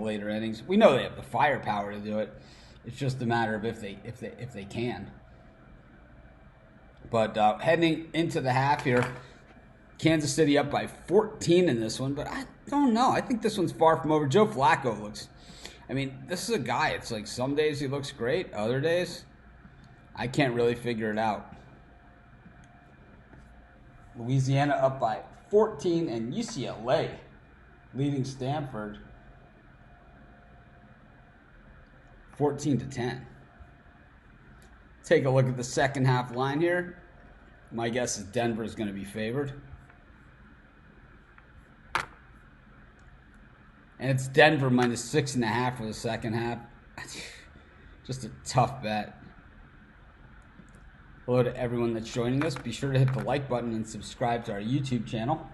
later innings. We know they have the firepower to do it. It's just a matter of if they can. But heading into the half here, Kansas City up by 14 in this one, but I don't know. I think this one's far from over. Joe Flacco looks, I mean, this is a guy. It's like some days he looks great, other days I can't really figure it out. Louisiana up by 14, and UCLA leading Stanford 14-10. Take a look at the second half line here. My guess is Denver is going to be favored. And it's Denver minus 6.5 for the second half. Just a tough bet. Hello to everyone that's joining us. Be sure to hit the like button and subscribe to our YouTube channel.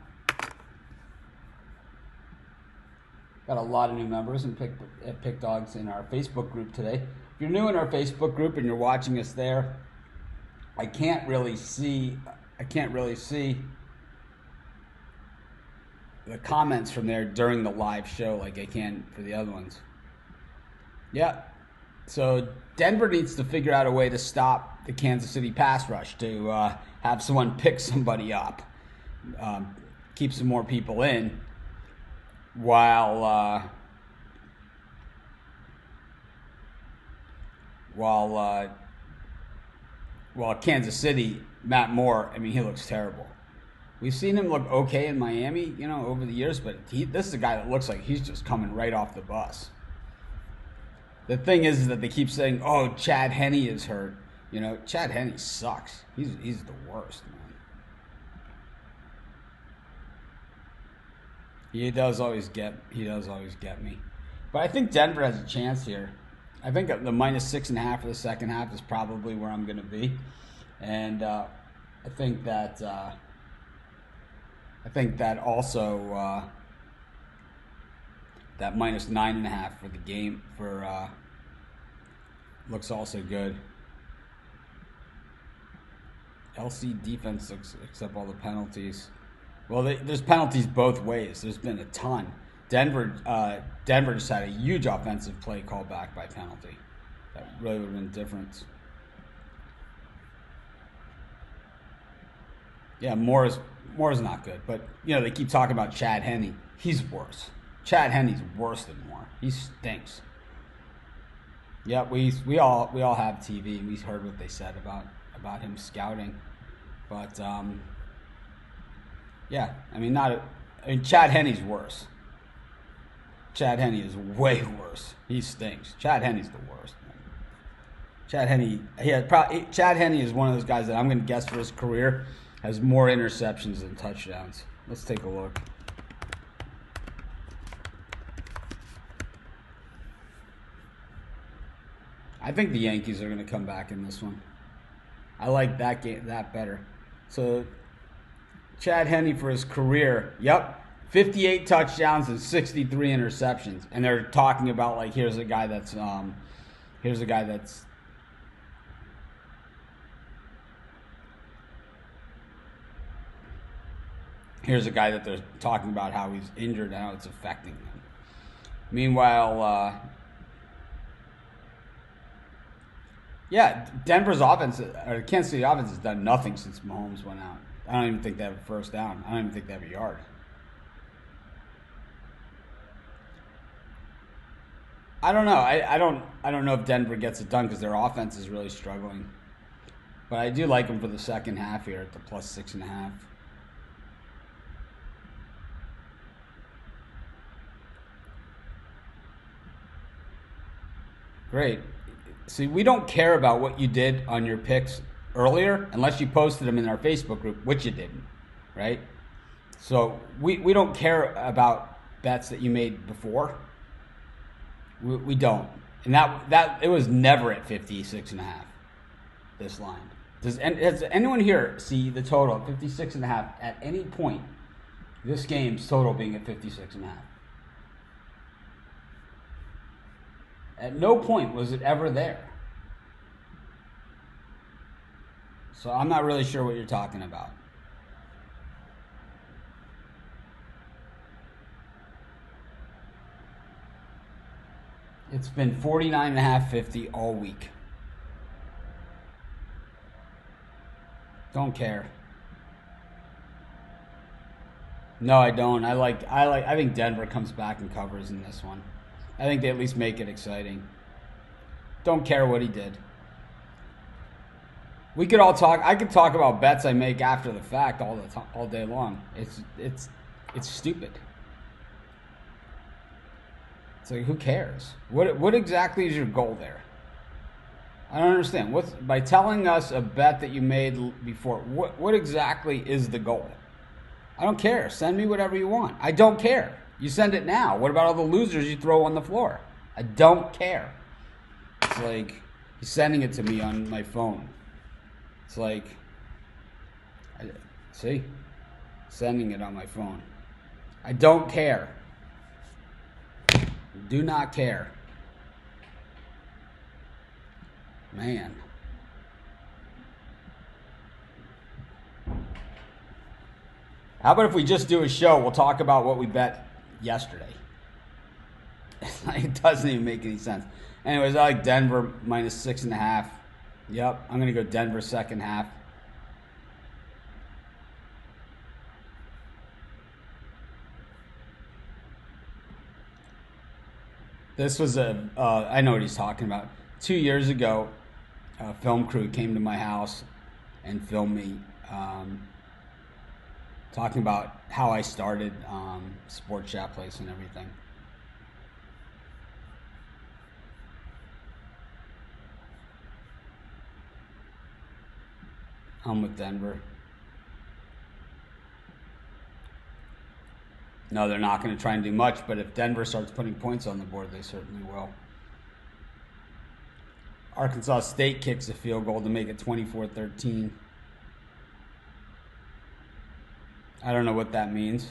Got a lot of new members and Pick Dogs in our Facebook group today. If you're new in our Facebook group and you're watching us there, I can't really see the comments from there during the live show like I can for the other ones. Yeah. So Denver needs to figure out a way to stop the Kansas City pass rush, to have someone pick somebody up, keep some more people in, while Kansas City, Matt Moore, I mean, he looks terrible. We've seen him look okay in Miami, over the years, but this is a guy that looks like he's just coming right off the bus. The thing is that they keep saying, "Oh, Chad Henne is hurt." Chad Henne sucks. He's the worst, man. He does always get me. But I think Denver has a chance here. I think the minus 6.5 for the second half is probably where I'm going to be, and I think that also that minus 9.5 for the game looks also good. LC defense looks, except all the penalties. Well, there's penalties both ways. There's been a ton. Denver just had a huge offensive play called back by penalty. That really would have been different. Yeah, Moore's not good, but they keep talking about Chad Henne. He's worse. Chad Henne's worse than Moore. He stinks. Yeah, we all have TV, and we heard what they said about him scouting, but yeah, I mean Chad Henne's worse. Chad Henne is way worse. He stinks. Chad Henne's the worst, man. Chad Henne is one of those guys that I'm going to guess for his career has more interceptions than touchdowns. Let's take a look. I think the Yankees are going to come back in this one. I like that game better. So Chad Henne for his career, 58 touchdowns and 63 interceptions, and they're talking about like here's a guy that they're talking about how he's injured and how it's affecting them. Meanwhile, Denver's offense, or Kansas City offense, has done nothing since Mahomes went out. I don't even think they have a first down. I don't even think they have a yard. I don't know. I don't know if Denver gets it done because their offense is really struggling. But I do like them for the second half here at the plus 6.5. Great. See, we don't care about what you did on your picks earlier unless you posted them in our Facebook group, which you didn't, right? So we don't care about bets that you made before. We don't. And that it was never at 56.5, this line. Does anyone here see the total at 56.5 at any point, this game's total being at 56.5? At no point was it ever there. So I'm not really sure what you're talking about. It's been 49.5, 50 all week. Don't care. No, I don't. I think Denver comes back and covers in this one. I think they at least make it exciting. Don't care what he did. We could all talk. I could talk about bets I make after the fact all day long. It's stupid. It's like, who cares? What exactly is your goal there? I don't understand. By telling us a bet that you made before? What exactly is the goal? I don't care. Send me whatever you want. I don't care. You send it now. What about all the losers you throw on the floor? I don't care. It's like he's sending it to me on my phone. It's like, see, sending it on my phone. I don't care. Do not care. Man. How about if we just do a show? We'll talk about what we bet yesterday. It doesn't even make any sense. Anyways, I like Denver minus 6.5. Yep, I'm going to go Denver second half. This was I know what he's talking about. 2 years ago, a film crew came to my house and filmed me talking about how I started Sports Chat Place and everything. I'm with Denver. No, they're not going to try and do much, but if Denver starts putting points on the board, they certainly will. Arkansas State kicks a field goal to make it 24-13. I don't know what that means.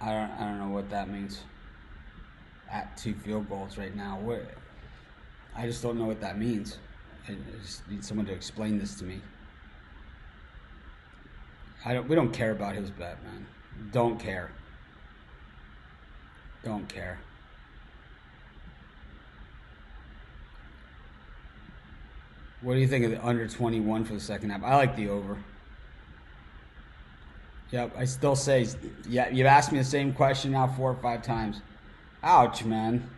I don't know what that means. At 2 field goals right now. I just don't know what that means. I just need someone to explain this to me. We don't care about his bet, man. Don't care. Don't care. What do you think of the under 21 for the second half? I like the over. Yep, I still say, yeah, you've asked me the same question now 4 or 5 times. Ouch, man.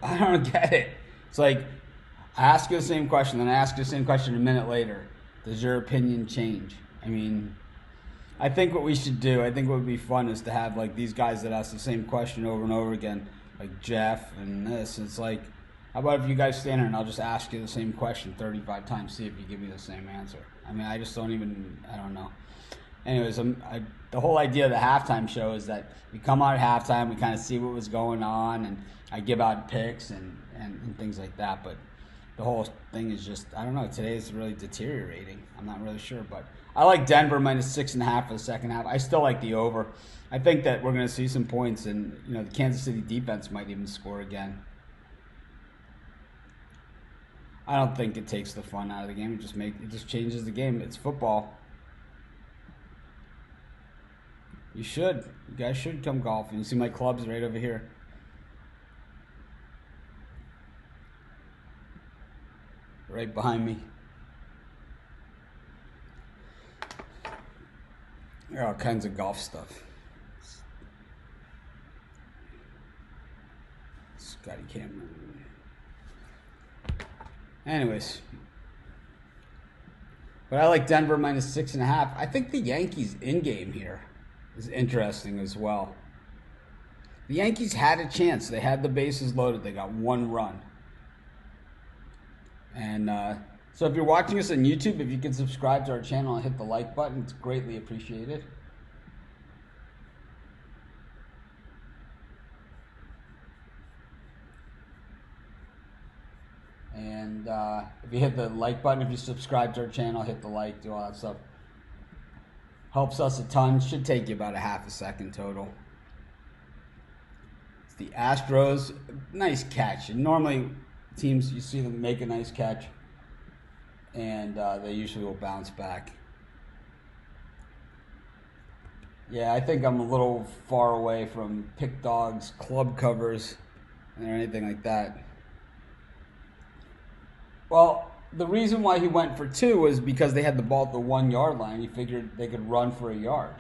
I don't get it. It's like, I ask you the same question, then I ask you the same question a minute later. Does your opinion change? I mean, I think what we should do, I think what would be fun is to have like these guys that ask the same question over and over again, like Jeff and this. It's like, how about if you guys stand here and I'll just ask you the same question 35 times, see if you give me the same answer. I mean, I just don't know. Anyways, the whole idea of the halftime show is that we come out at halftime, we kind of see what was going on, and I give out picks and things like that, but the whole thing is just, I don't know, today is really deteriorating. I'm not really sure, but I like Denver minus 6.5 for the second half. I still like the over. I think that we're going to see some points, and the Kansas City defense might even score again. I don't think it takes the fun out of the game. It just changes the game. It's football. You should. You guys should come golfing. You see my clubs right over here. Right behind me. There are all kinds of golf stuff. Scotty Cameron. Anyways. But I like Denver minus 6.5. I think the Yankees in game here is interesting as well. The Yankees had a chance. They had the bases loaded. They got 1 run. And so if you're watching us on YouTube, if you can subscribe to our channel and hit the like button, it's greatly appreciated. And if you hit the like button, if you subscribe to our channel, hit the like, do all that stuff. Helps us a ton. Should take you about a half a second total. It's the Astros. Nice catch. And normally teams, you see them make a nice catch, and they usually will bounce back. Yeah, I think I'm a little far away from pick dogs, club covers, or anything like that. Well, the reason why he went for 2 was because they had the ball at the 1 yard line. He figured they could run for a yard.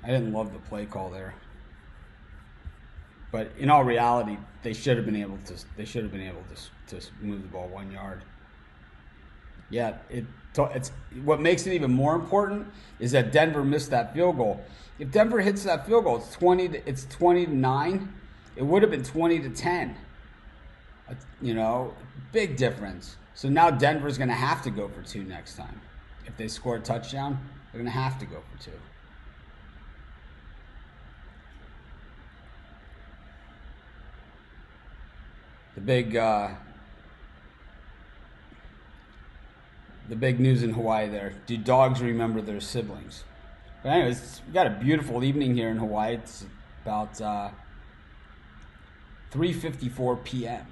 I didn't love the play call there, but in all reality, they should have been able to. They should have been able to move the ball 1 yard. Yeah, it's what makes it even more important is that Denver missed that field goal. If Denver hits that field goal, it's 20-9. It would have been 20-10. You know, big difference. So now Denver's going to have to go for 2 next time. If they score a touchdown, they're going to have to go for 2. The big news in Hawaii there. Do dogs remember their siblings? But anyways, we got a beautiful evening here in Hawaii. It's about 3:54 p.m.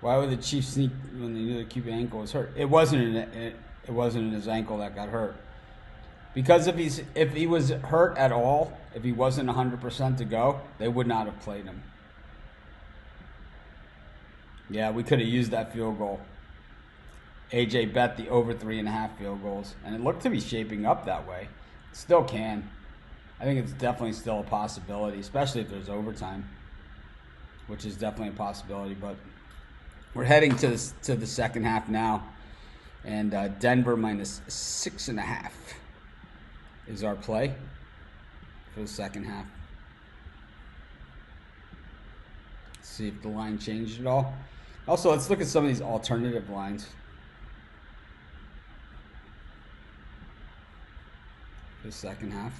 Why would the Chiefs sneak when they knew the QB ankle was hurt? It wasn't in his ankle that got hurt. Because if he was hurt at all, if he wasn't 100% to go, they would not have played him. Yeah, we could have used that field goal. AJ bet the over 3.5 field goals, and it looked to be shaping up that way. It still can. I think it's definitely still a possibility, especially if there's overtime, which is definitely a possibility. But we're heading to the second half now, and Denver minus 6.5 is our play for the second half. Let's see if the line changed at all. Also, let's look at some of these alternative lines for the second half.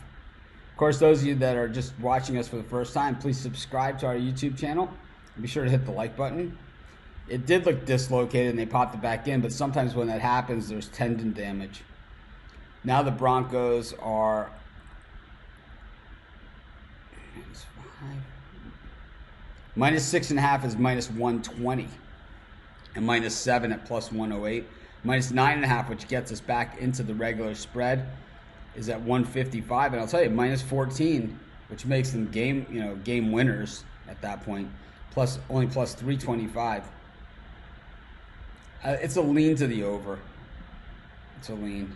Of course, those of you that are just watching us for the first time, please subscribe to our YouTube channel. And be sure to hit the like button. It did look dislocated and they popped it back in, but sometimes when that happens, there's tendon damage. Now the Broncos are minus 6.5 is minus 120, and minus 7 at plus 108. Minus 9.5, which gets us back into the regular spread, is at 155. And I'll tell you, minus 14, which makes them game winners at that point, only plus 325. It's a lean to the over. It's a lean.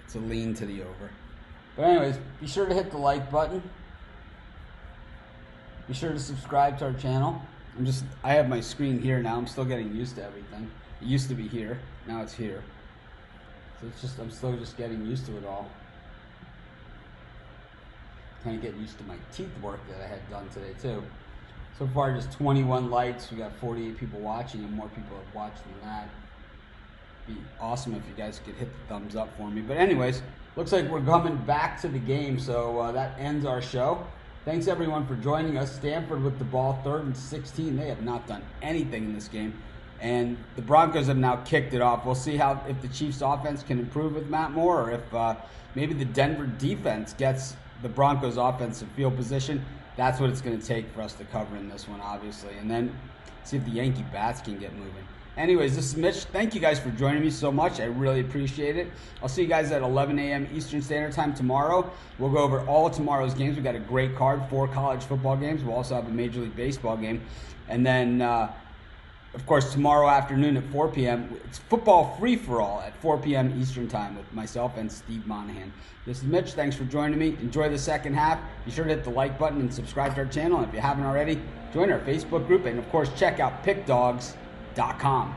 It's a lean to the over. But anyways, be sure to hit the like button. Be sure to subscribe to our channel. I have my screen here now. I'm still getting used to everything. It used to be here. Now it's here. So I'm still just getting used to it all. Kind of getting used to my teeth work that I had done today too. So far, just 21 likes. We got 48 people watching, and more people have watched than that. It'd be awesome if you guys could hit the thumbs up for me. But anyways, looks like we're coming back to the game, so that ends our show. Thanks everyone for joining us. Stanford with the ball, 3rd and 16. They have not done anything in this game, and the Broncos have now kicked it off. We'll see if the Chiefs' offense can improve with Matt Moore, or if maybe the Denver defense gets the Broncos' offensive field position. That's what it's going to take for us to cover in this one, obviously. And then see if the Yankee bats can get moving. Anyways, this is Mitch. Thank you guys for joining me so much. I really appreciate it. I'll see you guys at 11 a.m. Eastern Standard Time tomorrow. We'll go over all of tomorrow's games. We've got a great card, 4 college football games. We'll also have a Major League Baseball game. And then, of course, tomorrow afternoon at 4 p.m., it's football free-for-all at 4 p.m. Eastern Time with myself and Steve Monahan. This is Mitch. Thanks for joining me. Enjoy the second half. Be sure to hit the like button and subscribe to our channel. And if you haven't already, join our Facebook group. And, of course, check out pickdogs.com.